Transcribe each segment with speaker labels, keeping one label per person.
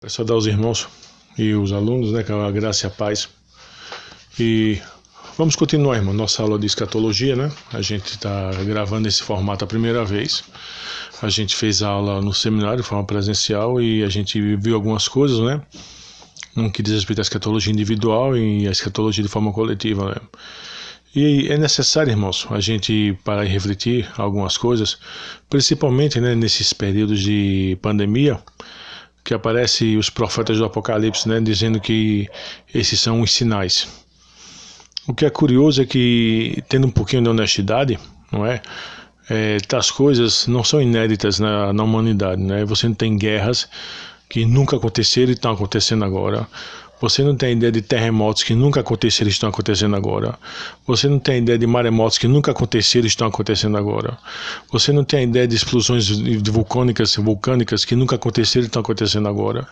Speaker 1: Quero saudar os irmãos e os alunos, né, com a graça e a paz. E vamos continuar, irmão, nossa aula de escatologia, né? A gente está gravando esse formato a primeira vez. A gente fez a aula no seminário de forma presencial e a gente viu algumas coisas, né? Um que diz respeito à escatologia individual e à escatologia de forma coletiva, né? E é necessário, irmãos, a gente parar e refletir algumas coisas, principalmente, né, nesses períodos de pandemia, que aparecem os profetas do Apocalipse, né, dizendo que esses são os sinais. O que é curioso é que, tendo um pouquinho de honestidade, não é? Tais coisas não são inéditas na humanidade, né? Você não tem guerras que nunca aconteceram e estão acontecendo agora. Você não tem ideia de terremotos que nunca aconteceram e estão acontecendo agora. Você não tem ideia de maremotos que nunca aconteceram e estão acontecendo agora. Você não tem ideia de explosões vulcânicas que nunca aconteceram e estão acontecendo agora.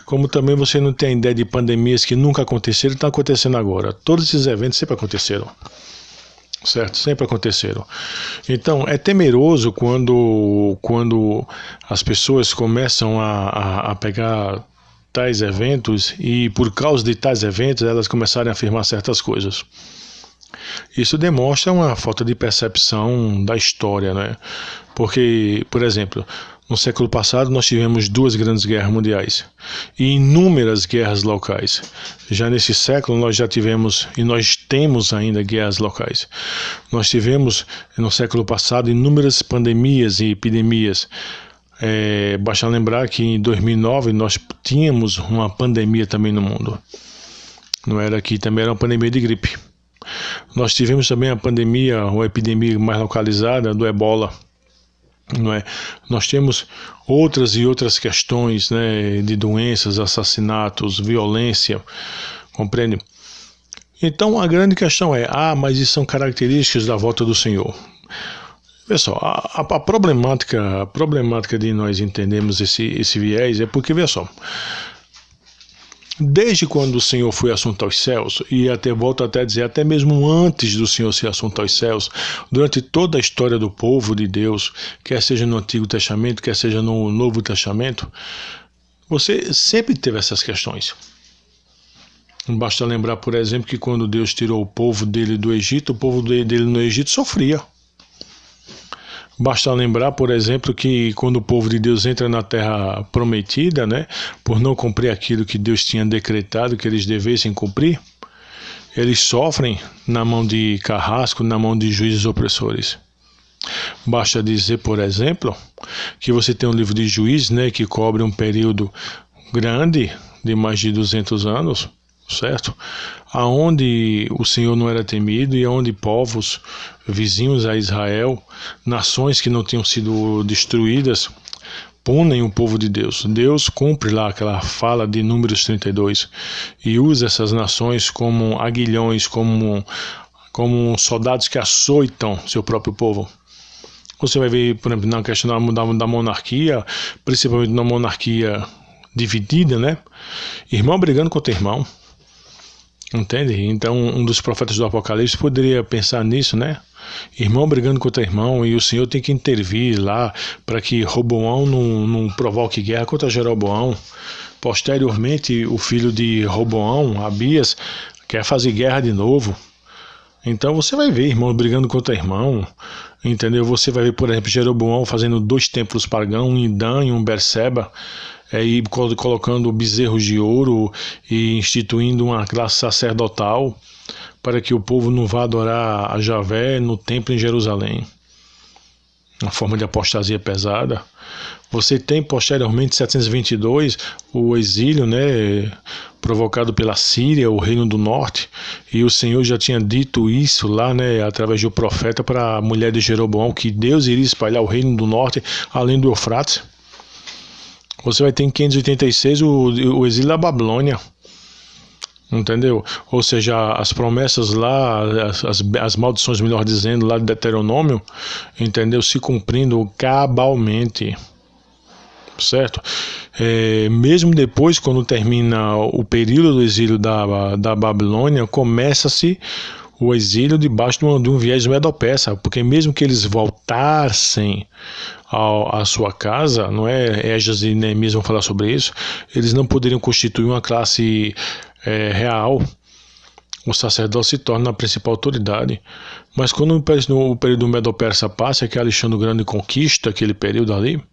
Speaker 1: Como também você não tem ideia de pandemias que nunca aconteceram e estão acontecendo agora. Todos esses eventos sempre aconteceram. Certo? Sempre aconteceram. Então, é temeroso quando as pessoas começam a pegar tais eventos e por causa de tais eventos elas começarem a afirmar certas coisas. Isso demonstra uma falta de percepção da história, né? Porque, por exemplo, no século passado nós tivemos 2 grandes guerras mundiais e inúmeras guerras locais. Já nesse século nós já tivemos e nós temos ainda guerras locais. Nós tivemos no século passado inúmeras pandemias e epidemias. Basta lembrar que em 2009 nós tínhamos uma pandemia também no mundo. Não era que também era uma pandemia de gripe. Nós tivemos também a pandemia, ou epidemia mais localizada do Ebola. Não é? Nós temos outras e outras questões, né, de doenças, assassinatos, violência, compreende? Então a grande questão é, mas isso são características da volta do Senhor. Pessoal, a problemática de nós entendermos esse viés é porque, veja só, desde quando o Senhor foi assunto aos céus, e volto até a dizer, até mesmo antes do Senhor ser assunto aos céus, durante toda a história do povo de Deus, quer seja no Antigo Testamento, quer seja no Novo Testamento, você sempre teve essas questões. Basta lembrar, por exemplo, que quando Deus tirou o povo dele do Egito, o povo dele no Egito sofria. Basta lembrar, por exemplo, que quando o povo de Deus entra na terra prometida, né, por não cumprir aquilo que Deus tinha decretado que eles devessem cumprir, eles sofrem na mão de carrasco, na mão de juízes opressores. Basta dizer, por exemplo, que você tem um livro de Juízes, né, que cobre um período grande, de mais de 200 anos, certo? Aonde o Senhor não era temido e aonde povos vizinhos a Israel, nações que não tinham sido destruídas, punem o povo de Deus. Deus cumpre lá aquela fala de Números 32 e usa essas nações como aguilhões, como soldados que açoitam seu próprio povo. Você vai ver, por exemplo, na questão da monarquia, principalmente na monarquia dividida, né? Irmão brigando contra irmão. Entende? Então, um dos profetas do Apocalipse poderia pensar nisso, né? Irmão brigando contra irmão, e o Senhor tem que intervir lá para que Roboão não provoque guerra contra Jeroboão. Posteriormente, o filho de Roboão, Abias, quer fazer guerra de novo. Então você vai ver irmão brigando contra irmão, entendeu? Você vai ver, por exemplo, Jeroboão fazendo 2 templos pagãos, um em Dan e um em Berseba, e colocando bezerros de ouro e instituindo uma classe sacerdotal para que o povo não vá adorar a Javé no templo em Jerusalém. Uma forma de apostasia pesada. Você tem posteriormente, 722, o exílio, né, provocado pela Síria, o reino do norte, e o Senhor já tinha dito isso lá, né, através do profeta para a mulher de Jeroboão, que Deus iria espalhar o reino do norte além do Eufrates. Você vai ter em 586 o exílio da Babilônia. Entendeu? Ou seja, as promessas lá, as maldições, melhor dizendo, lá de Deuteronômio, entendeu? Se cumprindo cabalmente. Certo? Mesmo depois, quando termina o período do exílio da Babilônia, começa-se o exílio debaixo de um viés medo-persa, porque mesmo que eles voltassem à sua casa, não é? Esdras e Neemias vão falar sobre isso. Eles não poderiam constituir uma classe real. O sacerdote se torna a principal autoridade. Mas quando o período Medo-Persa passa, que Alexandre o Grande conquista aquele período ali,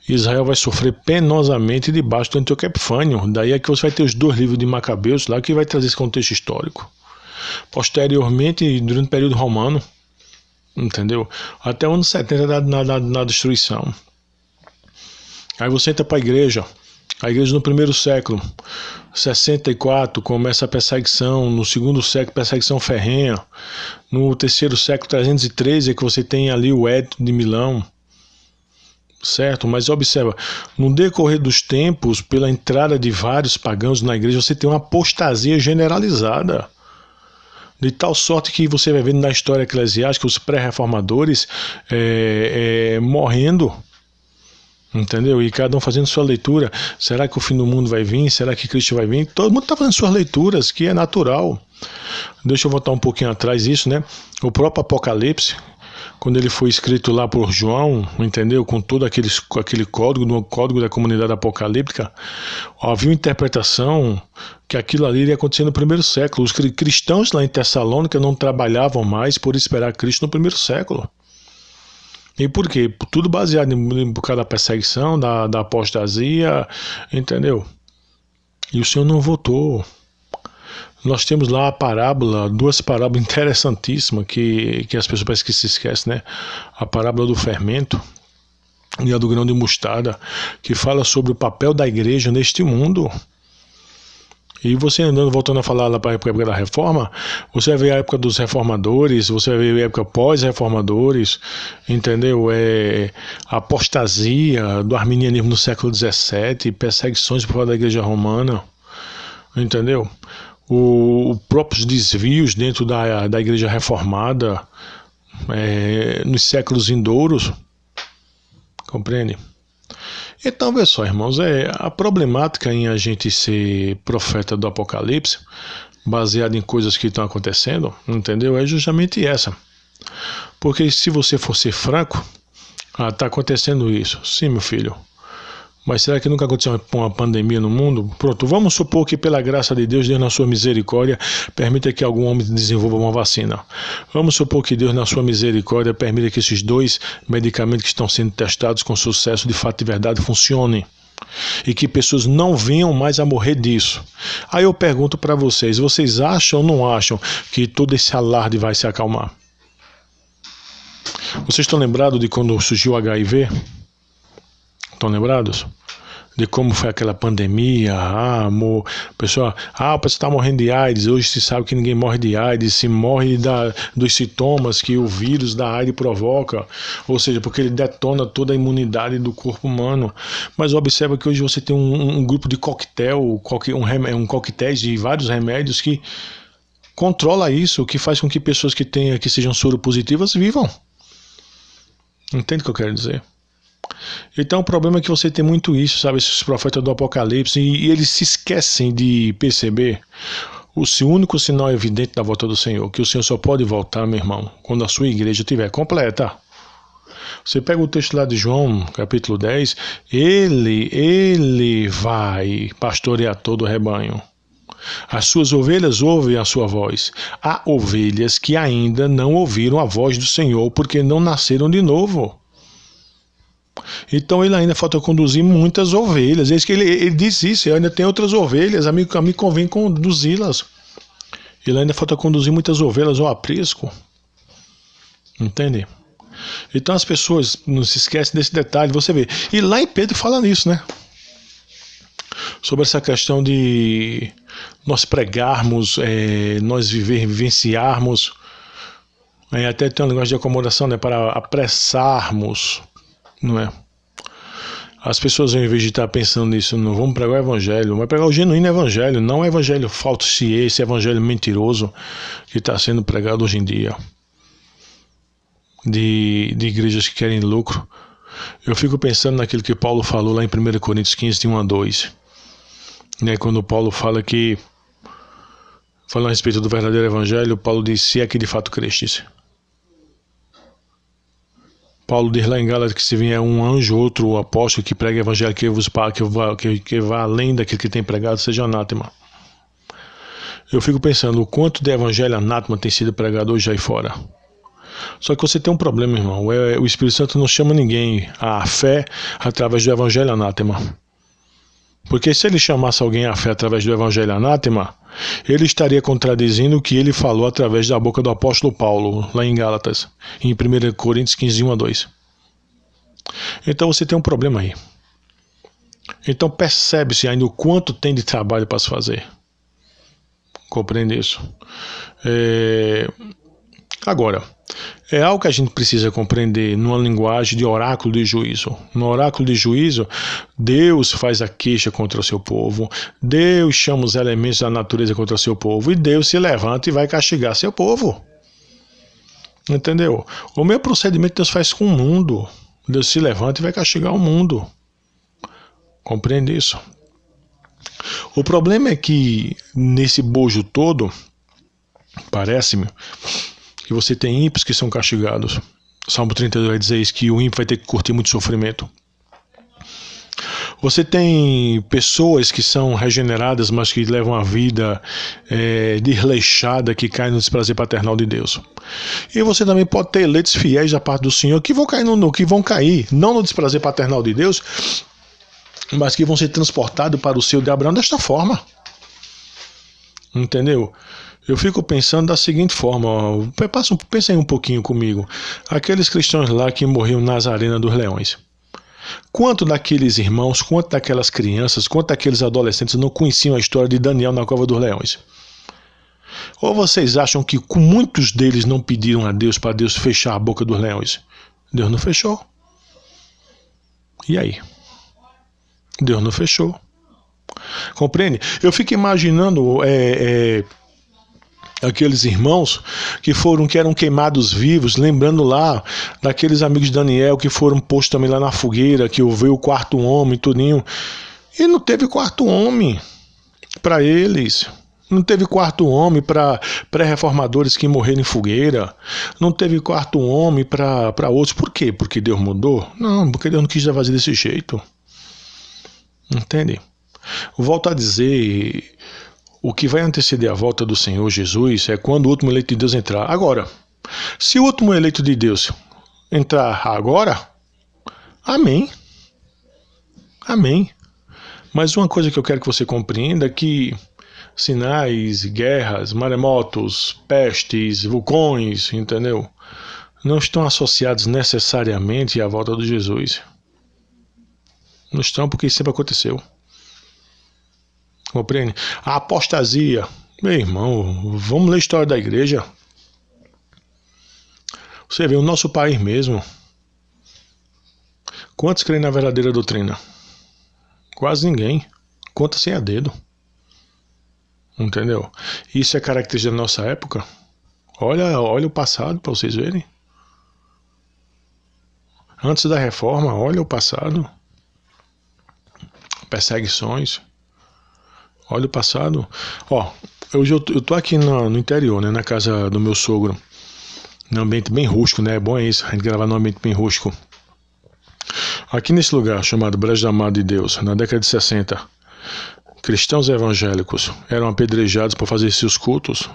Speaker 1: Israel vai sofrer penosamente debaixo do Antíoco Epifânio. Daí é que você vai ter os 2 livros de Macabeus lá, que vai trazer esse contexto histórico. Posteriormente, durante o período romano, entendeu? Até o ano 70 na destruição. Aí você entra para a igreja no primeiro século, 64, começa a perseguição, no segundo século, perseguição ferrenha, no terceiro século, 313, é que você tem ali o Edito de Milão, certo? Mas observa, no decorrer dos tempos, pela entrada de vários pagãos na igreja, você tem uma apostasia generalizada. De tal sorte que você vai vendo na história eclesiástica os pré-reformadores morrendo, entendeu? E cada um fazendo sua leitura. Será que o fim do mundo vai vir? Será que Cristo vai vir? Todo mundo está fazendo suas leituras, que é natural. Deixa eu voltar um pouquinho atrás isso, né? O próprio Apocalipse, quando ele foi escrito lá por João, entendeu? Com todo aquele código, no código da comunidade apocalíptica, havia uma interpretação que aquilo ali iria acontecer no primeiro século. Os cristãos lá em Tessalônica não trabalhavam mais por esperar Cristo no primeiro século. E por quê? Tudo baseado por causa da perseguição, da apostasia, entendeu? E o Senhor não votou. Nós temos lá a parábola, 2 parábolas interessantíssimas que as pessoas parece que se esquecem, né? A parábola do fermento e a do grão de mostarda, que fala sobre o papel da igreja neste mundo. E você andando, voltando a falar lá para a época da reforma, você vai ver a época dos reformadores, você vai ver a época pós-reformadores, entendeu? A apostasia do arminianismo no século XVII, perseguições por causa da igreja romana, entendeu? Os próprios desvios dentro da igreja reformada nos séculos vindouros, compreende? Então, vê só, irmãos, a problemática em a gente ser profeta do Apocalipse, baseado em coisas que estão acontecendo, entendeu? É justamente essa. Porque se você for ser franco, está acontecendo isso. Sim, meu filho. Mas será que nunca aconteceu uma pandemia no mundo? Pronto, vamos supor que pela graça de Deus, Deus na sua misericórdia, permita que algum homem desenvolva uma vacina. Vamos supor que Deus na sua misericórdia permita que esses 2 medicamentos que estão sendo testados com sucesso, de fato e verdade, funcionem. E que pessoas não venham mais a morrer disso. Aí eu pergunto para vocês acham ou não acham que todo esse alarde vai se acalmar? Vocês estão lembrados de quando surgiu o HIV? Estão lembrados? De como foi aquela pandemia, pessoal está morrendo de AIDS. Hoje se sabe que ninguém morre de AIDS, se morre dos sintomas que o vírus da AIDS provoca, ou seja, porque ele detona toda a imunidade do corpo humano. Mas observa que hoje você tem um grupo de coquetel, coquetéis de vários remédios que controla isso, que faz com que pessoas que sejam soropositivas vivam. Entende o que eu quero dizer? Então o problema é que você tem muito isso, sabe, esses profetas do Apocalipse, e eles se esquecem de perceber o único sinal evidente da volta do Senhor, que o Senhor só pode voltar, meu irmão, quando a sua igreja estiver completa. Você pega o texto lá de João, capítulo 10, ele vai pastorear todo o rebanho. As suas ovelhas ouvem a sua voz. Há ovelhas que ainda não ouviram a voz do Senhor, porque não nasceram de novo. Então ele ainda falta conduzir muitas ovelhas. É isso que ele diz isso, eu ainda tenho outras ovelhas, a mim convém conduzi-las. Ele ainda falta conduzir muitas ovelhas ao aprisco. Entende? Então as pessoas não se esquecem desse detalhe, você vê. E lá em Pedro fala nisso, né? Sobre essa questão de nós pregarmos, nós vivenciarmos, até tem um negócio de acomodação, né? Para apressarmos, não é? As pessoas, ao invés de estar pensando nisso, não vamos pregar o evangelho, vai pregar o genuíno evangelho, não o evangelho falso, esse evangelho mentiroso que está sendo pregado hoje em dia, de igrejas que querem lucro. Eu fico pensando naquilo que Paulo falou lá em 1 Coríntios 15, de 1 a 2, né? Quando Paulo fala a respeito do verdadeiro evangelho, Paulo diz: se é que de fato crestes. Paulo diz lá em Gálatas que se vier um anjo, outro apóstolo que prega o evangelho que vá além daquele que tem pregado, seja anátema. Eu fico pensando o quanto de evangelho anátema tem sido pregado hoje aí fora. Só que você tem um problema, irmão. O Espírito Santo não chama ninguém à fé através do evangelho anátema. Porque se ele chamasse alguém à fé através do evangelho anátema, ele estaria contradizendo o que ele falou através da boca do apóstolo Paulo, lá em Gálatas, em 1 Coríntios 15, 1-2. Então você tem um problema aí. Então percebe-se ainda o quanto tem de trabalho para se fazer. Compreende isso? Agora, é algo que a gente precisa compreender numa linguagem de oráculo de juízo. No oráculo de juízo, Deus faz a queixa contra o seu povo, Deus chama os elementos da natureza contra o seu povo, e Deus se levanta e vai castigar seu povo. Entendeu? O meu procedimento Deus faz com o mundo. Deus se levanta e vai castigar o mundo. Compreende isso? O problema é que nesse bojo todo, parece-me, que você tem ímpios que são castigados. Salmo 32 vai dizer isso, que o ímpio vai ter que curtir muito sofrimento. Você tem pessoas que são regeneradas, mas que levam a vida desleixada, que caem no desprazer paternal de Deus. E você também pode ter eleitos fiéis da parte do Senhor que vão cair, não no desprazer paternal de Deus, mas que vão ser transportados para o seio de Abraão desta forma. Entendeu? Eu fico pensando da seguinte forma, pensem um pouquinho comigo. Aqueles cristãos lá que morriam nas arenas dos leões. Quanto daqueles irmãos, quanto daquelas crianças, quanto daqueles adolescentes não conheciam a história de Daniel na cova dos leões? Ou vocês acham que muitos deles não pediram a Deus para Deus fechar a boca dos leões? Deus não fechou. E aí? Deus não fechou. Compreende? Eu fico imaginando aqueles irmãos que eram queimados vivos, lembrando lá daqueles amigos de Daniel que foram postos também lá na fogueira, que veio o quarto homem, tudinho. E não teve quarto homem para eles. Não teve quarto homem para pré-reformadores que morreram em fogueira. Não teve quarto homem para outros. Por quê? Porque Deus mudou? Não, porque Deus não quis fazer desse jeito. Entende? Volto a dizer, o que vai anteceder a volta do Senhor Jesus é quando o último eleito de Deus entrar. Agora, se o último eleito de Deus entrar agora, amém. Amém. Mas uma coisa que eu quero que você compreenda é que sinais, guerras, maremotos, pestes, vulcões, entendeu? Não estão associados necessariamente à volta de Jesus. Não estão, porque isso sempre aconteceu. Compreende? A apostasia. Meu irmão, vamos ler a história da igreja. Você vê o nosso país mesmo. Quantos creem na verdadeira doutrina? Quase ninguém. Conta sem a dedo. Entendeu? Isso é característica da nossa época. Olha o passado para vocês verem. Antes da reforma, olha o passado. Perseguições. Olha o passado. Hoje eu tô aqui no interior, né, na casa do meu sogro. Num ambiente bem rústico, né? É bom isso, a gente gravar num ambiente bem rústico. Aqui nesse lugar chamado Brejo da Mata de Deus, na década de 60, cristãos evangélicos eram apedrejados por fazer seus cultos,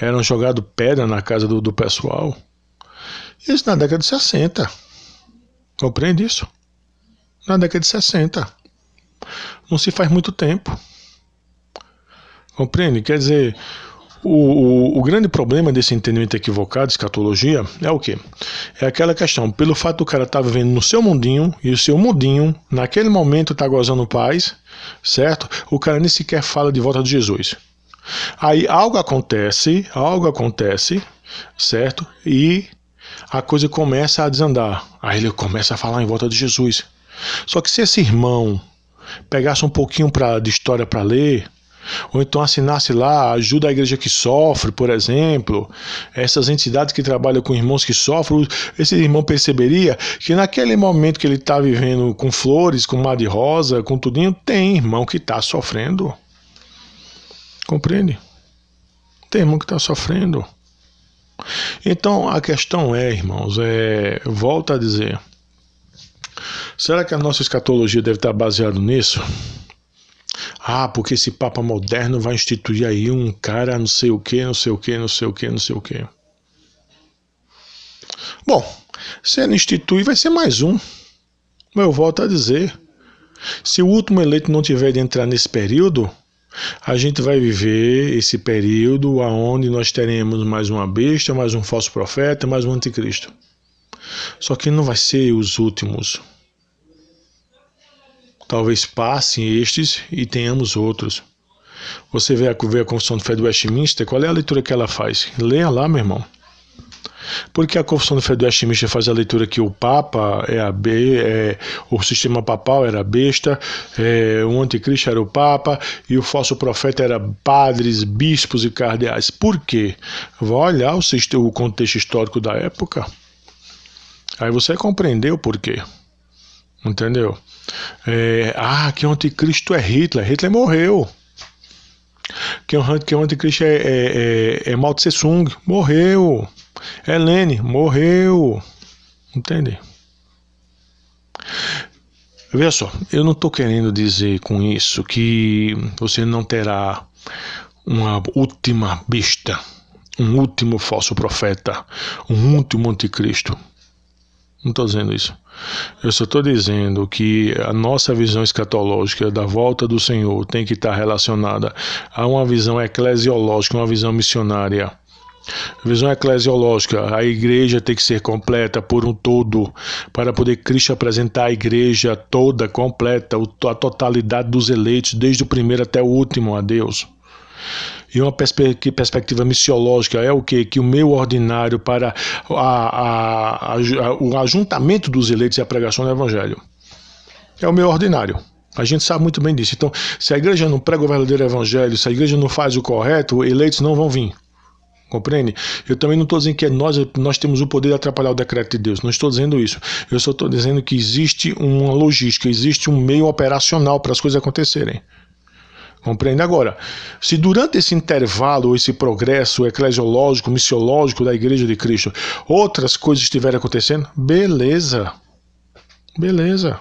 Speaker 1: eram jogados pedra na casa do pessoal. Isso na década de 60. Compreende isso? Na década de 60. Não se faz muito tempo. Compreende? Quer dizer, o grande problema desse entendimento equivocado de escatologia é o quê? É aquela questão, pelo fato do cara estar vivendo no seu mundinho, e o seu mundinho, naquele momento, está gozando paz, certo? O cara nem sequer fala de volta de Jesus. Aí algo acontece, certo? E a coisa começa a desandar. Aí ele começa a falar em volta de Jesus. Só que se esse irmão pegasse um pouquinho de história para ler, ou então assinasse lá ajuda a igreja que sofre, por exemplo, essas entidades que trabalham com irmãos que sofrem, esse irmão perceberia que naquele momento que ele está vivendo com flores, com mar de rosa, com tudinho, tem irmão que está sofrendo. Compreende? Tem irmão que está sofrendo. Então a questão é, irmãos, volta a dizer, será que a nossa escatologia deve estar baseada nisso? Porque esse Papa moderno vai instituir aí um cara não sei o que, não sei o que, não sei o que, não sei o que. Bom, se ele instituir, vai ser mais um. Mas eu volto a dizer, se o último eleito não tiver de entrar nesse período, a gente vai viver esse período onde nós teremos mais uma besta, mais um falso profeta, mais um anticristo. Só que não vai ser os últimos. Talvez passem estes e tenhamos outros. Você vê a Confissão de Fé do Westminster, qual é a leitura que ela faz? Leia lá, meu irmão. Porque a Confissão de Fé do Westminster faz a leitura que o Papa o sistema papal era besta, o anticristo era o Papa e o falso profeta era padres, bispos e cardeais. Por quê? Vai olhar o contexto histórico da época. Aí você compreendeu por quê. Entendeu? Que o anticristo é Hitler. Hitler morreu. Que o anticristo é Mao Tse Tung. Morreu. Helene morreu. Entende? Veja só, eu não estou querendo dizer com isso que você não terá uma última besta, um último falso profeta, um último anticristo. Não estou dizendo isso. Eu só estou dizendo que a nossa visão escatológica da volta do Senhor tem que estar relacionada a uma visão eclesiológica, uma visão missionária. Visão eclesiológica, a igreja tem que ser completa por um todo, para poder Cristo apresentar a igreja toda, completa, a totalidade dos eleitos, desde o primeiro até o último, a Deus. E uma perspectiva missiológica é o quê? Que o meio ordinário para o ajuntamento dos eleitos e a pregação do evangelho é o meio ordinário. A gente sabe muito bem disso. Então, se a igreja não prega o verdadeiro evangelho, se a igreja não faz o correto, eleitos não vão vir. Compreende? Eu também não estou dizendo que nós temos o poder de atrapalhar o decreto de Deus. Não estou dizendo isso. Eu só estou dizendo que existe uma logística, existe um meio operacional para as coisas acontecerem. Compreende? Agora, se durante esse intervalo, esse progresso eclesiológico, missiológico da Igreja de Cristo, outras coisas estiverem acontecendo, beleza. Beleza.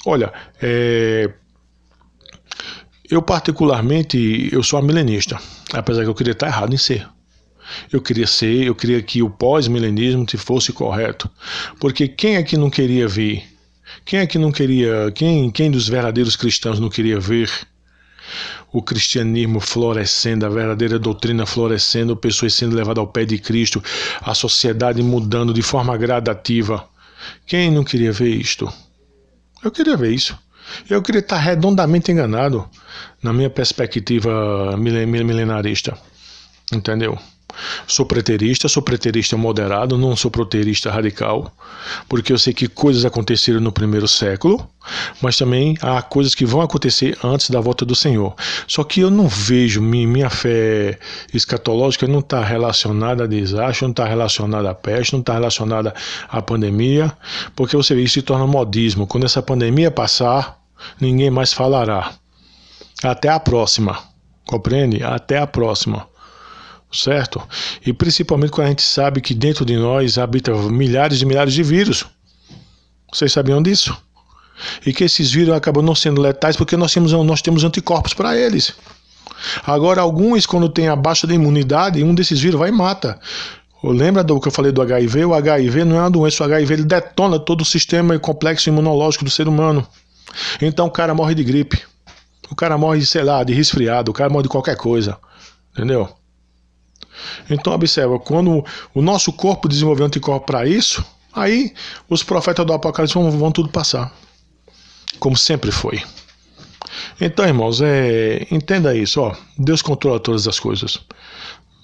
Speaker 1: Olha, eu particularmente, eu sou milenista, apesar que eu queria estar errado em ser. Eu queria que o pós-milenismo fosse correto. Porque quem é que não queria ver? Quem é que não queria, quem dos verdadeiros cristãos não queria ver o cristianismo florescendo, a verdadeira doutrina florescendo, pessoas sendo levadas ao pé de Cristo, a sociedade mudando de forma gradativa? Quem não queria ver isto? Eu queria ver isso. Eu queria estar redondamente enganado na minha perspectiva milenarista. Entendeu? Sou preterista moderado, não sou preterista radical, porque eu sei que coisas aconteceram no primeiro século, mas também há coisas que vão acontecer antes da volta do Senhor. Só que eu não vejo, minha fé escatológica não está relacionada a desastre, não está relacionada à peste, não está relacionada à pandemia, porque você vê, isso se torna modismo. Quando essa pandemia passar, ninguém mais falará. Até a próxima, compreende? Até a próxima. Certo? E principalmente quando a gente sabe que dentro de nós habitam milhares e milhares de vírus. Vocês sabiam disso? E que esses vírus acabam não sendo letais porque nós temos anticorpos para eles. Agora, alguns, quando tem a baixa da imunidade, um desses vírus vai e mata. Lembra do que eu falei do HIV? O HIV não é uma doença, o HIV ele detona todo o sistema complexo imunológico do ser humano. Então o cara morre de gripe. O cara morre, sei lá, de resfriado, o cara morre de qualquer coisa. Entendeu? Então observa, quando o nosso corpo desenvolveu anticorpo para isso, aí os profetas do Apocalipse vão tudo passar, como sempre foi. Então, irmãos, entenda isso, ó, Deus controla todas as coisas,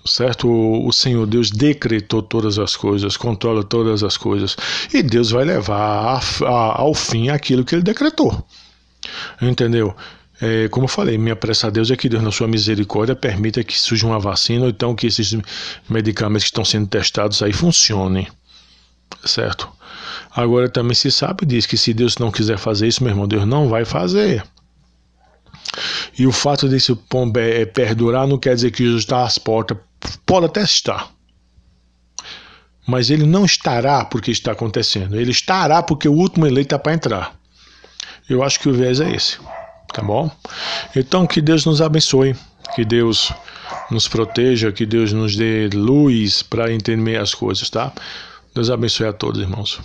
Speaker 1: certo? O Senhor Deus decretou todas as coisas, controla todas as coisas, e Deus vai levar ao fim aquilo que Ele decretou, entendeu? Como eu falei, minha pressa a Deus é que Deus, na sua misericórdia, permita que surja uma vacina, ou então que esses medicamentos que estão sendo testados aí funcionem, certo? Agora também se sabe, diz que se Deus não quiser fazer isso, meu irmão, Deus não vai fazer. E o fato desse perdurar não quer dizer que Jesus está às portas, pode até estar, mas ele não estará porque está acontecendo. Ele estará porque o último eleito está para entrar. Eu acho que o viés é esse, tá bom? Então que Deus nos abençoe, que Deus nos proteja, que Deus nos dê luz para entender as coisas, tá? Deus abençoe a todos, irmãos.